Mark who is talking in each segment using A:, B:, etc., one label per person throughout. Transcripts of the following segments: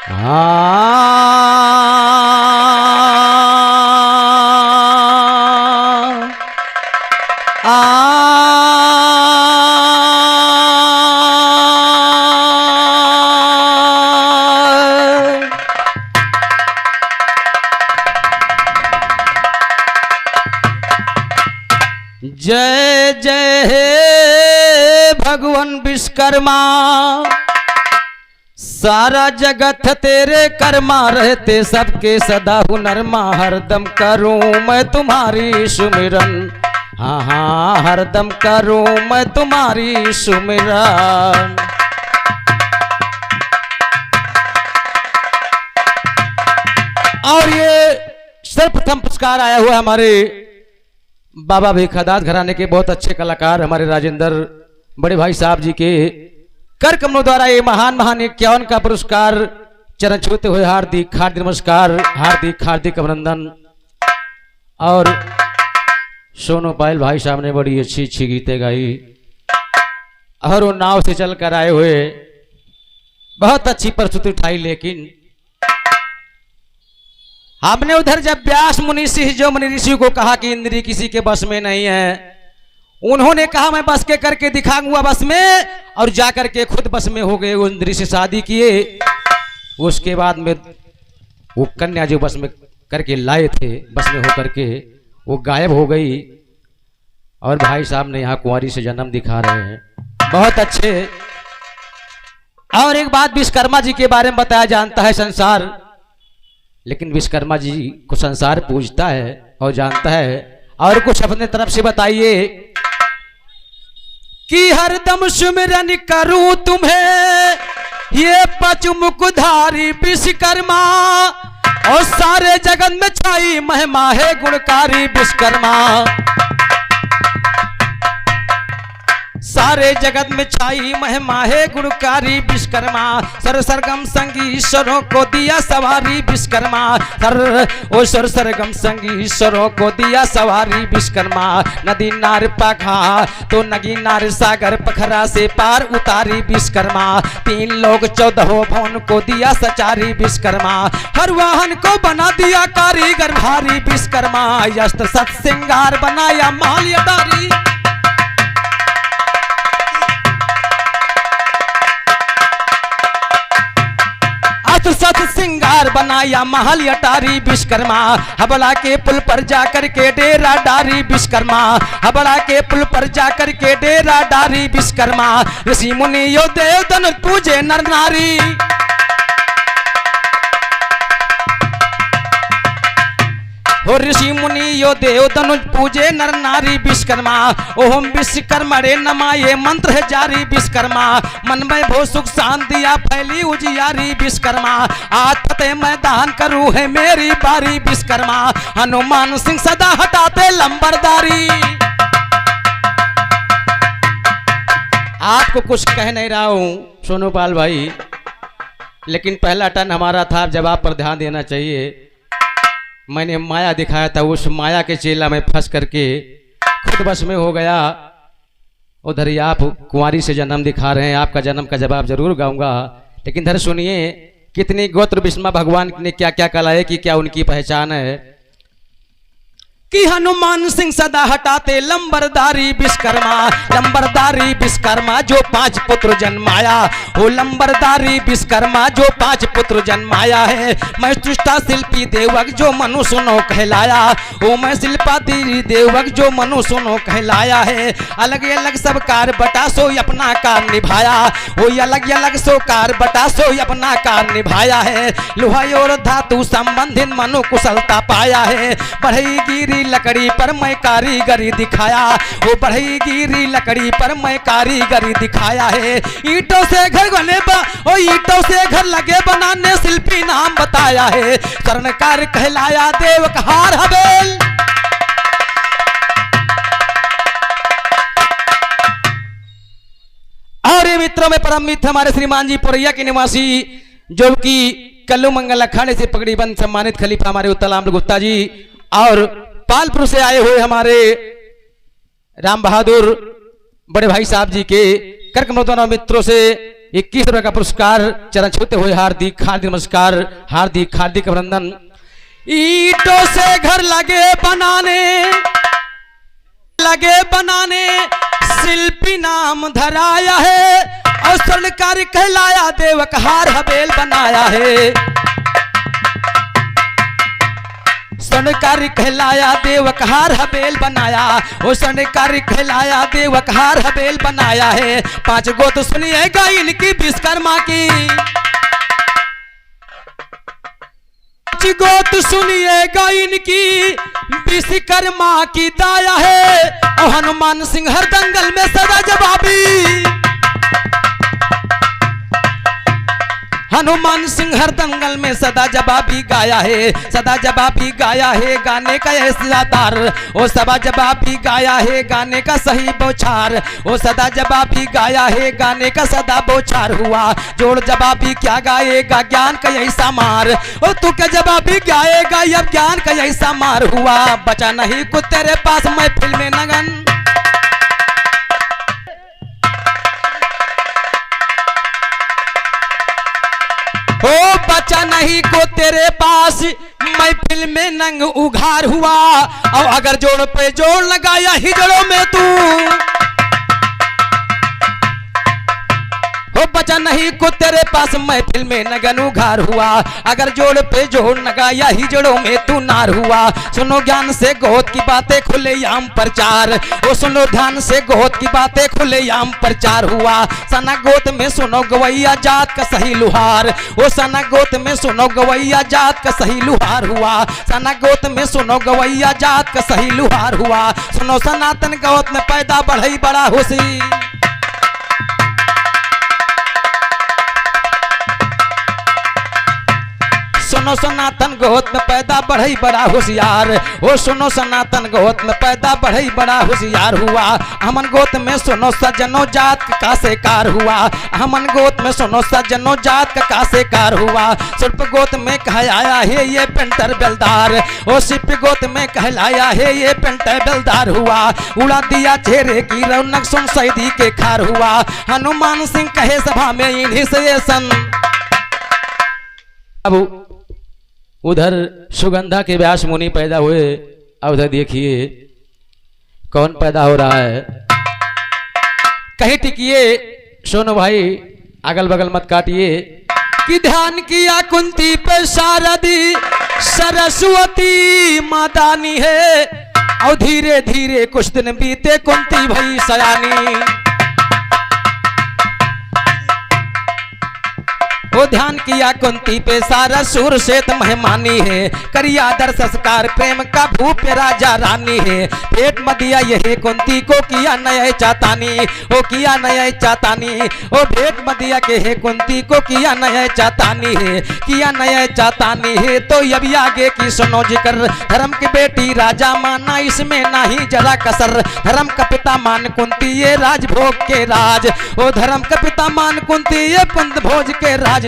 A: जय जय हे भगवान विश्वकर्मा, सारा जगत तेरे कर्मा, रहते सबके सदा हुनरमा, हरदम करूं मैं तुम्हारी सुमिरन, हाँ हाँ हरदम करूं मैं तुम्हारी सुमिरन। और ये सर्वप्रथम पुरस्कार आया हुआ हमारे बाबा भिखादास घराने के बहुत अच्छे कलाकार हमारे राजेंद्र बड़े भाई साहब जी के कर कमलों द्वारा ये महान महान 51 का पुरस्कार चरण छूते हुए हार्दिक हार्दिक नमस्कार, हार्दिक हार्दिक अभिनंदन। और सोनू पायल भाई साहब ने बड़ी अच्छी अच्छी गीतें गाई और वो नाव से चल कर आए हुए बहुत अच्छी प्रस्तुति उठाई, लेकिन हमने उधर जब व्यास मुनि सिंह जो मुनि ऋषि को कहा कि इंद्री किसी के बस में नहीं है, उन्होंने कहा मैं बस के करके दिखाऊंगा बस में, और जाकर के खुद बस में हो गए, इंद्री से शादी किए। उसके बाद में वो कन्या जो बस में करके लाए थे बस में होकर के वो गायब हो गई, और भाई साहब ने यहाँ कुंवारी से जन्म दिखा रहे हैं, बहुत अच्छे। और एक बात विश्वकर्मा जी के बारे में बताया जानता है संसार, लेकिन विश्वकर्मा जी को संसार पूजता है और जानता है। और कुछ अपने तरफ से बताइए कि हरदम सुमिरन करूं तुम्हें ये पचमुखधारी विश्वकर्मा, और सारे जगत में छाई महिमा है गुणकारी विश्वकर्मा, सारे जगत में छाई महिमा है गुणकारी विश्वकर्मा, सर सरगम संगी ईश्वरों को दिया सवारी विश्वकर्मा, सर सरगम संगी ईश्वरों को दिया सवारी विश्वकर्मा, नदी नार पाखा तो नगी नार सागर पखरा से पार उतारी विश्वकर्मा, 3 लोग 14 भवन को दिया सचारी विश्वकर्मा, हर वाहन को बना दिया कारीगर भारी विश्वकर्मा, अस्त्र सत श्रृंगार बनाया माल्यदारी, सत श्रृंगार बनाया महल अटारी विश्वकर्मा, हबड़ा के पुल पर जाकर के डेरा डारी विश्वकर्मा, हबड़ा के पुल पर जाकर के डेरा डारी विश्वकर्मा, ऋषि मुनि यो देव धन पूजे नर नारी, हो ऋषि मुनि यो देव धनुष पूजे नर नारी विश्वकर्मा, ओम विश्वकर्मा रे नमाये मंत्र है जारी विश्वकर्मा, मन में भो सुख शांतिया फैली उजियारी विश्वकर्मा, आज फतेह मैदान करूं है मेरी बारी विश्वकर्मा, हनुमान सिंह सदा हटाते लंबरदारी। आपको कुछ कह नहीं रहा हूं सोनू पाल भाई, लेकिन पहला टर्न हमारा था, जवाब पर ध्यान देना चाहिए। मैंने माया दिखाया था, उस माया के चेला में फंस करके खुद बस में हो गया। उधर ही आप कुंवारी से जन्म दिखा रहे हैं, आपका जन्म का जवाब जरूर गाऊंगा, लेकिन इधर सुनिए कितनी गोत्र विस्मा भगवान ने क्या क्या कला है कि क्या उनकी पहचान है कि हनुमान सिंह सदा हटाते लंबरदारी विश्वकर्मा, लंबरदारी विश्वकर्मा जो 5 पुत्र जन्माया, वो लंबरदारी विश्वकर्मा जो 5 पुत्र जन्माया है, मैं सृष्टा शिल्पी देवक जो मनु सुनो कहलाया, वो मैं शिल्पा देवी देवक जो मनु सुनो कहलाया है, अलग अलग सब कार बटा सो अपना कार निभाया, वो अलग अलग सो कार बटा सो अपना कार निभाया है, लोहा और धातु संबंधित मनु कुशलता पाया है, बढ़ई गिरी लकड़ी पर मैं कारीगरी दिखाया, वो बढ़ई गिरी लकड़ी पर मैं कारीगरी दिखाया है, ईंटों से घर बने ओ ईंटों से घर लगे बनाने शिल्पी नाम बताया है, स्वर्णकार कहलाया देव कहार हवेल। और ये मित्रों में परम मित्र हमारे श्रीमान जी पुरैया के निवासी जो कि कल्लू मंगल अखाड़े से पगड़ी बंद सम्मानित खलीफा हमारे उत्तराम गुप्ता जी, और पालपुर से आए हुए हमारे राम बहादुर बड़े भाई साहब जी के कर कमलों मित्रों से 21 रुपए का पुरस्कार चरण छूते हुए हार्दिक हार्दिक नमस्कार, हार्दिक हार्दिक अभिनंदन। ईंटों से घर लगे बनाने शिल्पी नाम धराया है, और स्वर्णकार कहलाया देवक हार हवेल बनाया है। स्वर्णकार कहलाया देवक हार हवेल बनाया, ओ स्वर्णकार कहलाया देवक हार हवेल बनाया है। 5 गोत सुनिएगा इनकी विश्वकर्मा की, 5 गोत सुनिएगा इनकी विश्वकर्मा की दाया है। और हनुमान सिंह हर दंगल में सदा जवाबी, हनुमान सिंह हर दंगल में सदा जवाबी गाया है, सदा जवाबी गाया है गाने का ऐसा तार, ओ सदा जवाबी गाया है गाने का सही बौछार, ओ सदा जवाबी गाया है गाने का सदा बौछार हुआ। जोड़ जवाबी क्या गाएगा ज्ञान का ऐसा मार, ओ तू क्या जवाबी गाएगा अब ज्ञान का ऐसा मार हुआ। बचा नहीं कुछ तेरे पास महफिल में नगन, ओ बचा नहीं को तेरे पास महफिल में नंग उघार हुआ। और अगर जोड़ पे जोड़ लगाया हिजड़ों में तू, हो बचा नहीं को तेरे पास महफिल में नगन उघार हुआ। अगर जोड़ पे जोड़ लगाया हिजड़ों में तू नार हुआ। सुनो ज्ञान से गोद की बातें खुले आम प्रचार, ओ सुनो ध्यान से गोद की बातें खुले आम प्रचार हुआ। सना गोत में सुनो गवैया जात का सही लुहार, ओ सना गोत में सुनो गवैया जात का सही लुहार हुआ। सना गोत में सुनो गवैया जात का सही लुहार हुआ। सुनो सनातन गोत में पैदा बढ़ई बड़ा होशी, सुनो सनातन गोत में पैदा बढ़ई बड़ा होशियार, ओ सुनो सनातन गोत में पैदा बढ़ई बड़ा होशियार हुआ। हमन गोत में सुनो सज्जनों जात का सेकार हुआ, हमन गोत में सुनो सज्जनों जात का सेकार हुआ। शिल्प गोत में कहलाया है ये पेंटर बेलदार, ओ शिल्प गोत में कहलाया है ये पेंटर बेलदार हुआ। उड़ा दिया चेहरे की रौनक सुन सैदी के खार हुआ। हनुमान सिंह कहे सभा में इन्हीं से सन। अब उधर सुगंधा के व्यास मुनि पैदा हुए, अब उधर देखिए कौन पैदा हो रहा है। कहीं टिकिए सोनू भाई, अगल बगल मत काटिए। कि ध्यान किया कुंती पे शारदी सरस्वती मादानी है, और धीरे धीरे कुछ दिन बीते कुंती भई सयानी। वो ध्यान किया कुंती पे सारा सूर श्वेत मेहमानी है। करिया दर संस्कार प्रेम का भूप्य राजा रानी है। पेट मदिया यही कुंती को किया नया चातानी, ओ किया नया चातानी, ओ भेंट मदिया के है कुंती को किया नया चातानी है, किया नया चातानी है। तो अब आगे की सुनो जिक्र, धर्म की बेटी राजा माना इसमें नहीं जरा कसर। धर्म का पिता मान कुंती ये राजभोग के राज, ओ धर्म का पिता मान कुंती ये कुंद भोज के राजनगर।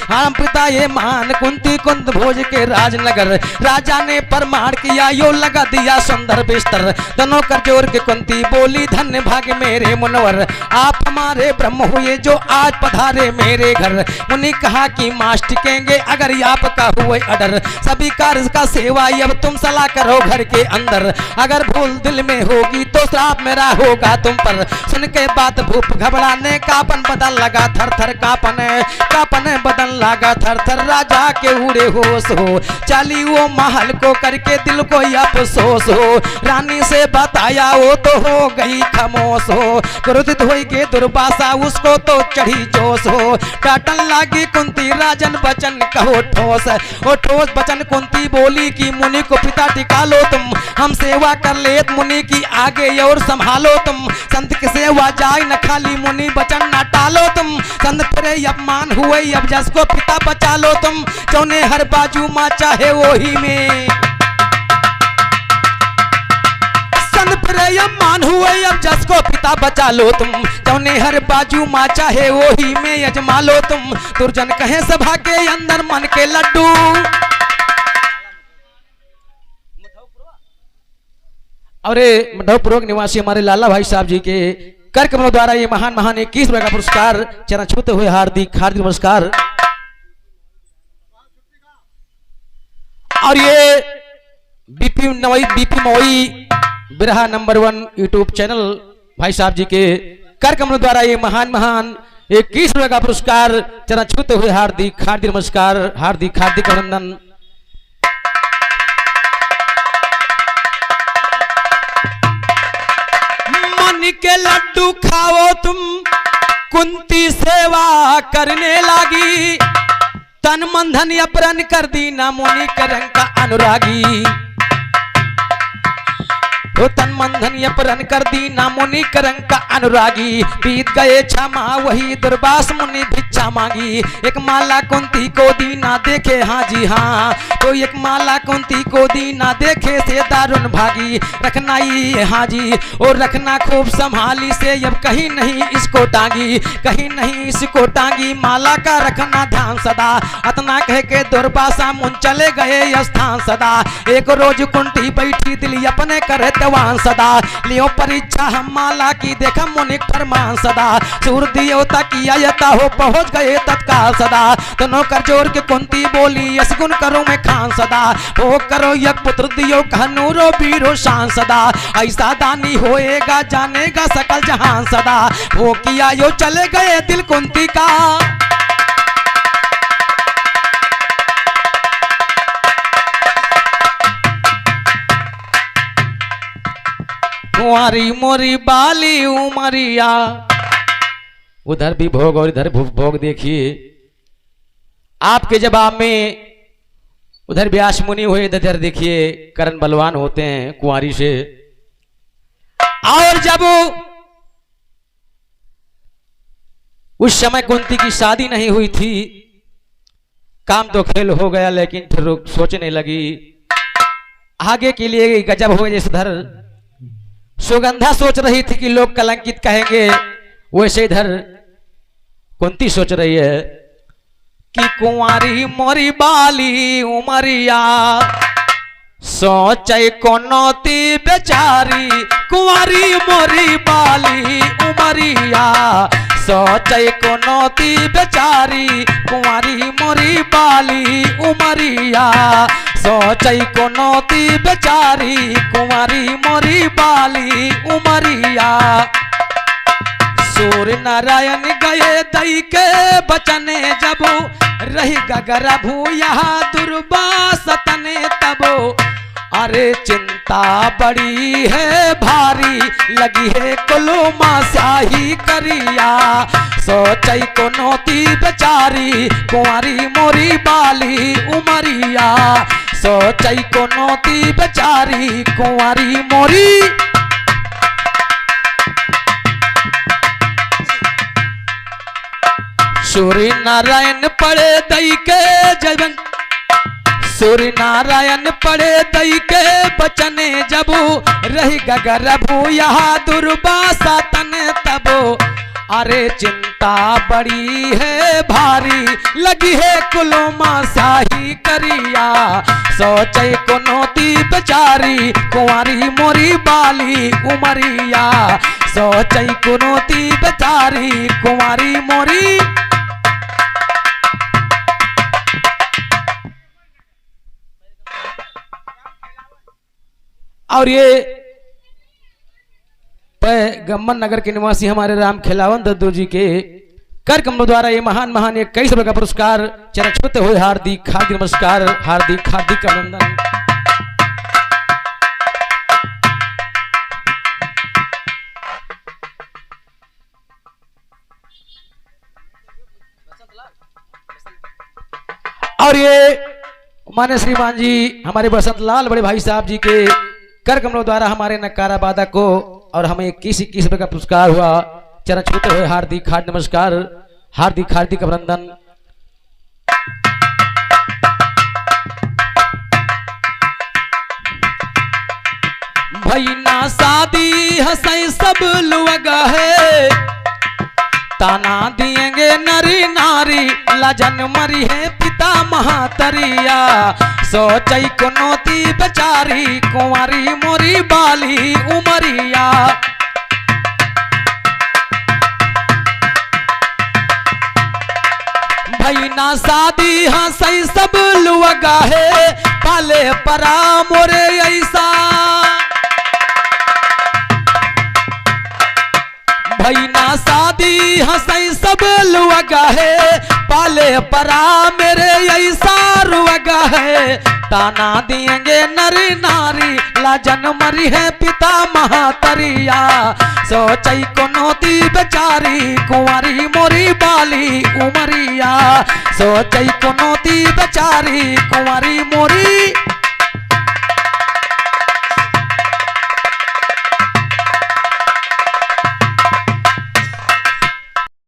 A: हम पिता ये मान कुंती कुंद भोज के राजनगर। राजा ने प्रमाण किया यो लगा दिया सुंदर बिस्तर। दोनों कर जोर के कुंती बोली धन्य भाग्य मेरे मुनवर, आप हमारे ब्रह्म हुए जो आज पधारे मेरे घर। मुनि कहा कि मास टिकेंगे अगर आपका हुए अडर, सभी कार्य का सेवा अब तुम सलाह करो घर के अंदर। अगर भूल दिल में होगी तो श्राप मेरा होगा तुम पर। सुन के बात भूप घबराने कापन बदल लगा थर थर कापने बदन लगा थर थर। राजा के उड़े होश हो चली वो महल को करके दिल को अफसोस हो। रानी से बताया वो तो हो गई खामोश हो। क्रोधित हुई के दुर्वासा उसको तो चढ़ी जोश हो। डांटन लागी कुंती राजन बचन कहो ठोस, ओ ठोस बचन कुंती बोली कि मुनि को पिता टिका लो तुम, हम सेवा कर लेत मुनि की आगे और संभालो तुम। संत की सेवा जाए न खाली मुनि बचन न टालो तुम। संत फिरे अपमान हुए अब जस को पिता बचा लो तुम। चौने हर बाजू माँ चाहे वही में, संत फिरे अपमान हुए अब जस को पिता बचा लो तुम। चौने हर बाजू माँ चाहे वही में यजमा लो तुम। दुर्जन कहे सभा के अंदर मन के लड्डू, और मधुपुर निवासी हमारे लाला भाई साहब जी के कार्यक्रम द्वारा ये महान महान 21 रुपए का पुरस्कार चरण छूते हुए हार्दिक हार्दिक नमस्कार। और ये बीपी मवई बिरहा नंबर 1 यूट्यूब चैनल भाई साहब जी के कार्यक्रम द्वारा ये महान महान 21 रुपए का पुरस्कार चरण छूते हुए हार्दिक हार्दिक नमस्कार, हार्दिक हार्दिक अभिनंदन। मन के लड्डू खाओ तुम, कुंती सेवा करने लगी, तन मन धन अपहरण कर दी, ना मुनि करंग का अनुरागी। तो तन मन धन अपहरण कर दी, ना मुनि करंग का अनुरागी। बीत गए 6 माह वही दुर्वास मुनि भिक्षा मांगी, एक माला कुंती को दी ना देखे, हाँ जी हाँ। तो एक माला कुंती को दी ना देखे से दारुण भागी। रखना ये हाँ जी और रखना खूब संभाली से, अब कहीं नहीं इसको टांगी, कहीं नहीं इसको टांगी। माला का रखना ध्यान सदा, अतना कह के दुर्वासा मुन चले गए स्थान सदा। एक रोज कुंती बैठी दिली अपने करे वान सदा, लियो परीक्षा हम माला की देखा मुनिक फरमान सदा। सूर दियो तकिया यता हो पहुंच गए तत्काल सदा। तो नौकर जोर के कुंती बोली यस गुण करो मैं खान सदा। वो करो यक पुत्र दियो कहनूरो बीरो शान सदा। ऐसा दानी होएगा जानेगा सकल जहान सदा। वो किया यो चले गए दिल कुंती का, कुंवारी मोरी बाली उमरिया। उधर भी भोग और इधर भोग देखिए। आपके जवाब में उधर व्यास मुनि हुए, इधर देखिए करण बलवान होते हैं कुंवारी से। और जब उस समय कुंती की शादी नहीं हुई थी, काम तो खेल हो गया, लेकिन फिर सोचने लगी आगे के लिए गजब हो गया। इधर सुगंधा सोच रही थी कि लोग कलंकित कहेंगे, वैसे इधर कुंती सोच रही है कि कुंवारी मोरी बाली उमरिया, सोचे कोनोती बेचारी। कुंवारी मोरी बाली उमरिया, सोचे कोनोती बेचारी। कुंवारी मोरी बाली उमरिया, सोचई कोनोती बेचारी। कुंवारी मोरी बाली उमरिया। सूर्य नारायण गए दई के बचने, जब रही गगरा भूया दुर्वास तने तबो। अरे चिंता बड़ी है भारी, लगी है कुलुमा स्याही करिया। सोचई कोनोती बेचारी, कुंवारी मोरी बाली उमरिया। सोचई कोनोती बेचारी, कुंवारी मोरी। सूर्य नारायण पड़े दई के जवन, सूर्य नारायण पड़े दई के बचने, जब रही गगर भूया दुर्वासा तने तबो। अरे चिंता बड़ी है भारी, लगी है कुलुमा स्याही करिया। सोचे कोनोती बेचारी, कुंवारी मोरी बाली उमरिया। सोचे कोनोती बेचारी, कुंवारी मोरी। और ये गम्मन नगर के निवासी हमारे राम खिलावन दद्दू जी के कार्यक्रम द्वारा ये महान महान 21 रुपए का पुरस्कार चरण छूते हुए हार्दिक हार्दिक नमस्कार, हार्दिक हार्दिक अभिनंदन। और ये मान्य श्रीमान जी हमारे बसंत लाल बड़े भाई साहब जी के कार्यक्रम द्वारा हमारे नकारा बादा को और हमें 21 रुपए का पुरस्कार हुआ। चरण छूते हुए हार्दिक हार्दिक नमस्कार, हार्दिक हार्दिक अभिनंदन। भैना शादी हंसई सब लोग है, ताना दिएंगे नरी नारी। लजन मरी है पिता महातरिया, सोचई कोनोती बेचारी। कुंवारी मोरी बाली उमरिया। भई ना शादी हंसई सब लुअगा है पाले परा मोरे ऐसा भई ना शादी हंसई सब लुअगा है पाले परा मेरे ऐसा रुअगा है ताना देंगे नरी नारी लाजन मरी है पिता महातरिया सोचई को नोती बेचारी कुंवारी मोरी बाली उमरिया सोचई को नोती बेचारी कुंवारी मोरी